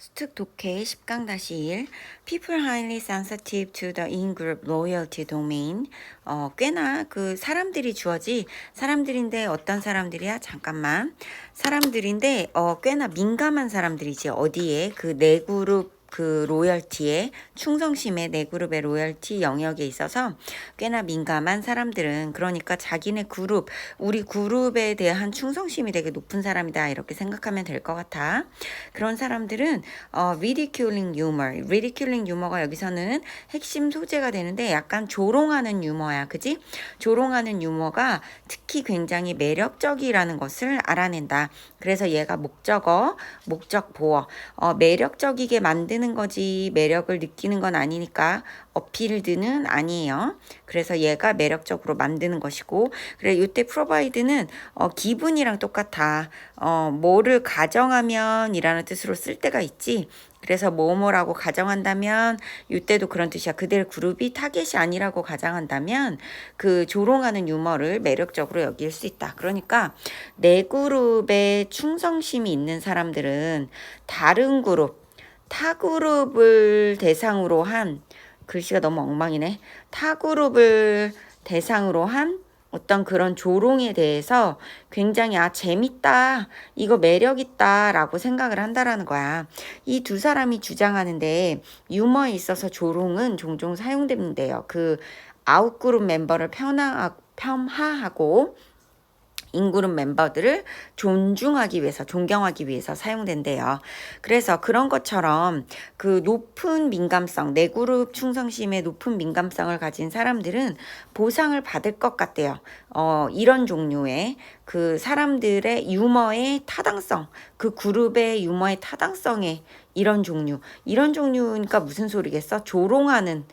수특 독해 10강-1 People highly sensitive to the in-group loyalty domain. 꽤나 그 사람들이 주어지 사람들인데 어떤 사람들이야? 잠깐만. 사람들인데 꽤나 민감한 사람들이지. 어디에? 그 내 그룹 그 로열티에 충성심의 내 그룹의 로열티 영역에 있어서 꽤나 민감한 사람들은, 그러니까 자기네 그룹, 우리 그룹에 대한 충성심이 되게 높은 사람이다, 이렇게 생각하면 될 것 같아. 그런 사람들은 ridiculing humor, ridiculing humor가 여기서는 핵심 소재가 되는데 약간 조롱하는 유머야, 그지? 조롱하는 유머가 특히 굉장히 매력적이라는 것을 알아낸다. 그래서 얘가 목적어, 목적 보어, 매력적이게 만드는 거지 매력을 느끼는 건 아니니까 어필드는 아니에요. 그래서 얘가 매력적으로 만드는 것이고, 그래 이때 provide는 기분이랑 똑같아. 뭐를 가정하면 이라는 뜻으로 쓸 때가 있지. 그래서 뭐뭐라고 가정한다면 이때도 그런 뜻이야. 그들 그룹이 타겟이 아니라고 가정한다면 그 조롱하는 유머를 매력적으로 여길 수 있다. 그러니까 내 그룹에 충성심이 있는 사람들은 다른 그룹, 타 그룹을 대상으로 한, 글씨가 너무 엉망이네. 타 그룹을 대상으로 한 어떤 그런 조롱에 대해서 굉장히 재밌다, 이거 매력있다 라고 생각을 한다라는 거야. 이 두 사람이 주장하는데 유머에 있어서 조롱은 종종 사용된대요. 그 아웃그룹 멤버를 폄하하고 인그룹 멤버들을 존중하기 위해서, 존경하기 위해서 사용된대요. 그래서 그런 것처럼 그 높은 민감성, 내 그룹 충성심의 높은 민감성을 가진 사람들은 보상을 받을 것 같대요. 이런 종류의 그 사람들의 유머의 타당성, 그 그룹의 유머의 타당성에 이런 종류니까 무슨 소리겠어? 조롱하는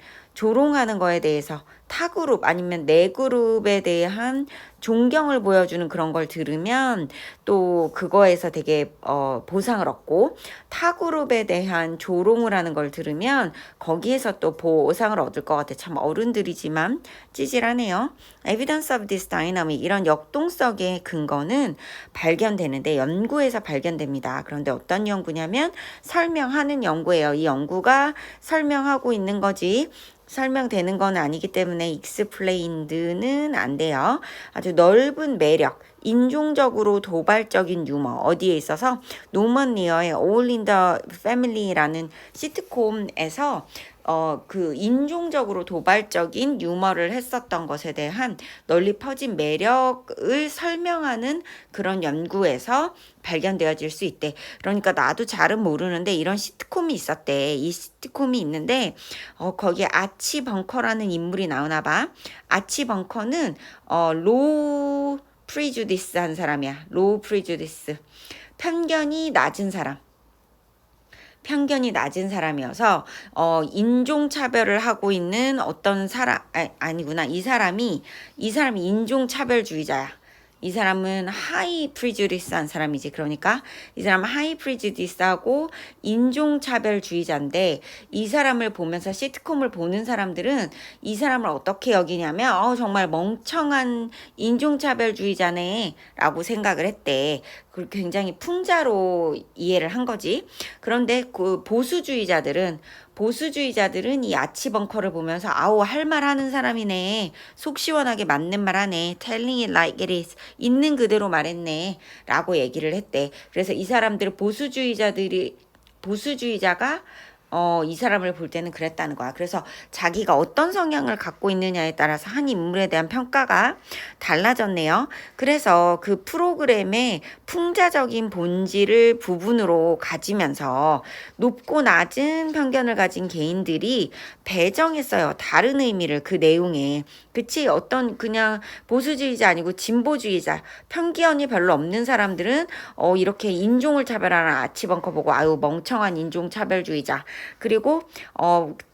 거에 대해서 타 그룹 아니면 내 그룹에 대한 존경을 보여주는 그런 걸 들으면 또 그거에서 되게 보상을 얻고, 타 그룹에 대한 조롱을 하는 걸 들으면 거기에서 또 보상을 얻을 것 같아. 참 어른들이지만 찌질하네요. Evidence of this dynamic, 이런 역동성의 근거는 발견되는데 연구에서 발견됩니다. 그런데 어떤 연구냐면 설명하는 연구예요. 이 연구가 설명하고 있는 거지 설명되는 건 아니기 때문에 explained는 안 돼요. 아주 넓은 매력, 인종적으로 도발적인 유머, 어디에 있어서 노먼 리어의 All in the Family라는 시트콤에서 그 인종적으로 도발적인 유머를 했었던 것에 대한 널리 퍼진 매력을 설명하는 그런 연구에서 발견되어질 수 있대. 그러니까 나도 잘은 모르는데 이런 시트콤이 있었대. 이 시트콤이 있는데 거기에 아치 벙커라는 인물이 나오나 봐. 아치 벙커는 로우 프리주디스 한 사람이야. 로우 프리주디스. 편견이 낮은 사람이어서 인종차별을 하고 있는 어떤 사람, 아니구나. 이 사람이 인종차별주의자야. 이 사람은 하이 프리주디스한 사람이지. 그러니까 이 사람은 하이 프리주디스하고 인종차별주의자인데, 이 사람을 보면서 시트콤을 보는 사람들은 이 사람을 어떻게 여기냐면 정말 멍청한 인종차별주의자네 라고 생각을 했대. 굉장히 풍자로 이해를 한 거지. 그런데 그 보수주의자들은 이 아치벙커를 보면서 할 말 하는 사람이네, 속 시원하게 맞는 말 하네, telling it like it is, 있는 그대로 말했네 라고 얘기를 했대. 그래서 이 사람들 보수주의자가 이 사람을 볼 때는 그랬다는 거야. 그래서 자기가 어떤 성향을 갖고 있느냐에 따라서 한 인물에 대한 평가가 달라졌네요. 그래서 그 프로그램의 풍자적인 본질을 부분으로 가지면서 높고 낮은 편견을 가진 개인들이 배정했어요. 다른 의미를 그 내용에. 그치? 어떤 그냥 보수주의자 아니고 진보주의자, 편견이 별로 없는 사람들은 이렇게 인종을 차별하는 아치벙커 보고 아유 멍청한 인종차별주의자, 그리고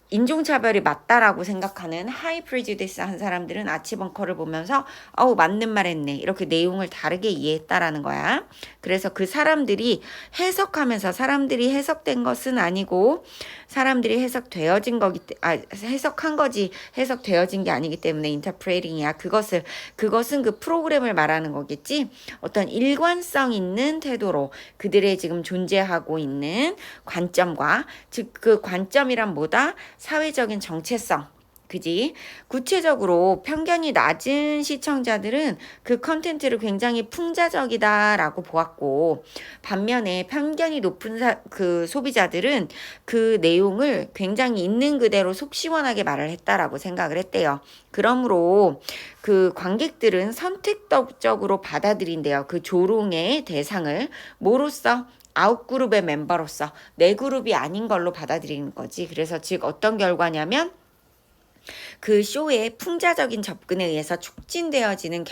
인종차별이 맞다라고 생각하는 하이 프리주디스 한 사람들은 아치벙커를 보면서 어우 맞는 말 했네 이렇게 내용을 다르게 이해했다라는 거야. 그래서 그 사람들이 해석하면서 사람들이 해석된 것은 아니고 사람들이 해석되어진 거기 해석한 거지 해석되어진 게 아니기 때문에 인터프레이팅이야. 그것은 그 프로그램을 말하는 거겠지. 어떤 일관성 있는 태도로 그들의 지금 존재하고 있는 관점과 즉 그 관점이란 뭐다? 사회적인 정체성. 그지? 구체적으로 편견이 낮은 시청자들은 그 컨텐츠를 굉장히 풍자적이다라고 보았고, 반면에 편견이 높은 그 소비자들은 그 내용을 굉장히 있는 그대로 속 시원하게 말을 했다라고 생각을 했대요. 그러므로 그 관객들은 선택적으로 받아들인대요. 그 조롱의 대상을 뭐로써? 아웃그룹의 멤버로서 내 그룹이 아닌 걸로 받아들이는 거지. 그래서 즉 어떤 결과냐면 그 쇼의 풍자적인 접근에 의해서 촉진되어지는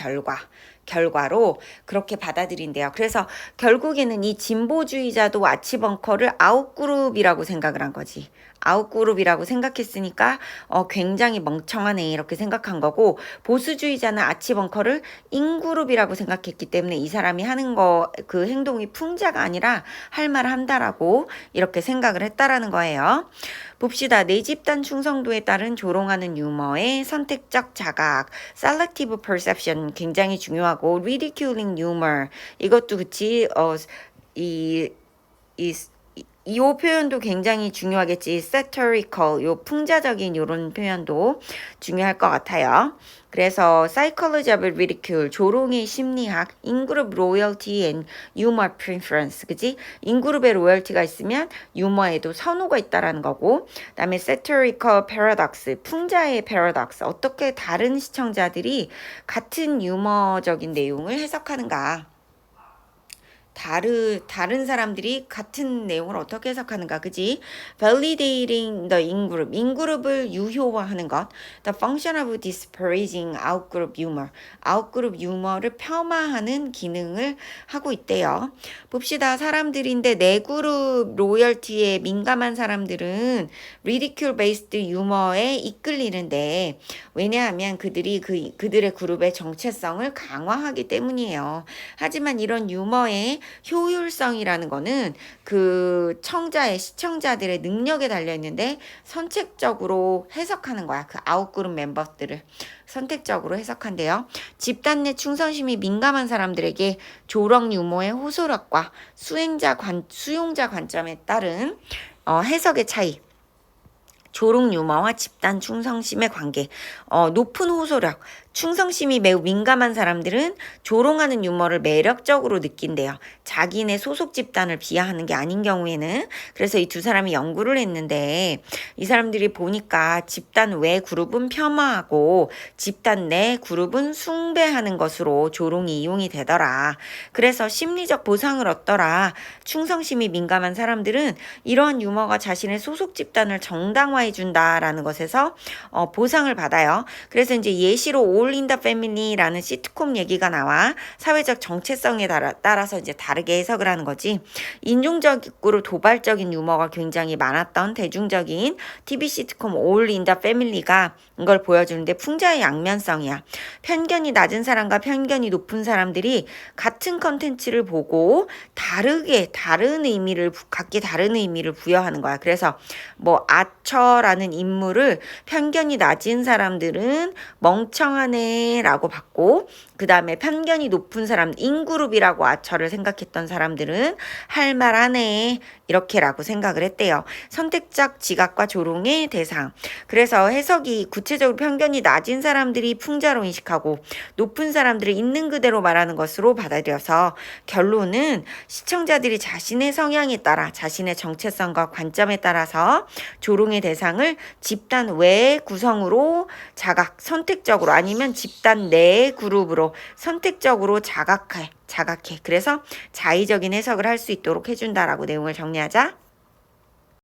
결과로 그렇게 받아들인대요. 그래서 결국에는 이 진보주의자도 아치벙커를 아웃그룹이라고 생각을 한 거지. 아웃그룹이라고 생각했으니까 굉장히 멍청하네 이렇게 생각한 거고, 보수주의자는 아치벙커를 인그룹이라고 생각했기 때문에 이 사람이 하는 그 행동이 풍자가 아니라 할 말 한다라고 이렇게 생각을 했다라는 거예요. 봅시다. 내 집단 충성도에 따른 조롱하는 유머의 선택적 자각, selective perception 굉장히 중요하고, ridiculing humor 이것도 그치. 이 표현도 굉장히 중요하겠지. satirical, 요 풍자적인 요런 표현도 중요할 것 같아요. 그래서 psychology of ridicule, 조롱의 심리학, in-group loyalty and humor preference, 그지? in-group에 로열티가 있으면 유머에도 선호가 있다라는 거고, 그다음에 satirical paradox, 풍자의 paradox, 어떻게 다른 시청자들이 같은 유머적인 내용을 해석하는가? 다른 사람들이 같은 내용을 어떻게 해석하는가, 그지? Validating the in-group, in-group을 유효화하는 것. The function of disparaging out-group humor, out-group 유머를 폄하하는 기능을 하고 있대요. 봅시다. 사람들인데 내 그룹 로열티에 민감한 사람들은 ridicule-based 유머에 이끌리는데, 왜냐하면 그들의 그룹의 정체성을 강화하기 때문이에요. 하지만 이런 유머의 효율성이라는 거는 그 시청자들의 능력에 달려있는데 선택적으로 해석하는 거야. 그 아웃그룹 멤버들을 선택적으로 해석한대요. 집단 내 충성심이 민감한 사람들에게 조롱 유머의 호소력과 수용자 관점에 따른 해석의 차이, 조롱 유머와 집단 충성심의 관계, 높은 호소력, 충성심이 매우 민감한 사람들은 조롱하는 유머를 매력적으로 느낀대요. 자기네 소속 집단을 비하하는 게 아닌 경우에는. 그래서 이 두 사람이 연구를 했는데 이 사람들이 보니까 집단 외 그룹은 폄하하고 집단 내 그룹은 숭배하는 것으로 조롱이 이용이 되더라. 그래서 심리적 보상을 얻더라. 충성심이 민감한 사람들은 이러한 유머가 자신의 소속 집단을 정당화해 준다라는 것에서 보상을 받아요. 그래서 이제 예시로 All in the Family라는 시트콤 얘기가 나와 사회적 정체성에 따라서 이제 다르게 해석을 하는 거지. 인종적으로 도발적인 유머가 굉장히 많았던 대중적인 TV 시트콤 All in the Family가 이걸 보여주는데 풍자의 양면성이야. 편견이 낮은 사람과 편견이 높은 사람들이 같은 컨텐츠를 보고 각기 다른 의미를 부여하는 거야. 그래서 뭐 아처라는 인물을 편견이 낮은 사람들은 멍청하네 라고 봤고, 그 다음에 편견이 높은 사람, 인그룹이라고 아처를 생각했던 사람들은 할 말하네 이렇게라고 생각을 했대요. 선택적 지각과 조롱의 대상. 그래서 해석이 구체적으로 편견이 낮은 사람들이 풍자로 인식하고 높은 사람들을 있는 그대로 말하는 것으로 받아들여서 결론은 시청자들이 자신의 성향에 따라 자신의 정체성과 관점에 따라서 조롱의 대상을 집단 외 구성으로 선택적으로 아니면 집단 내 그룹으로 선택적으로 자각해. 그래서 자의적인 해석을 할 수 있도록 해준다라고 내용을 정리하자.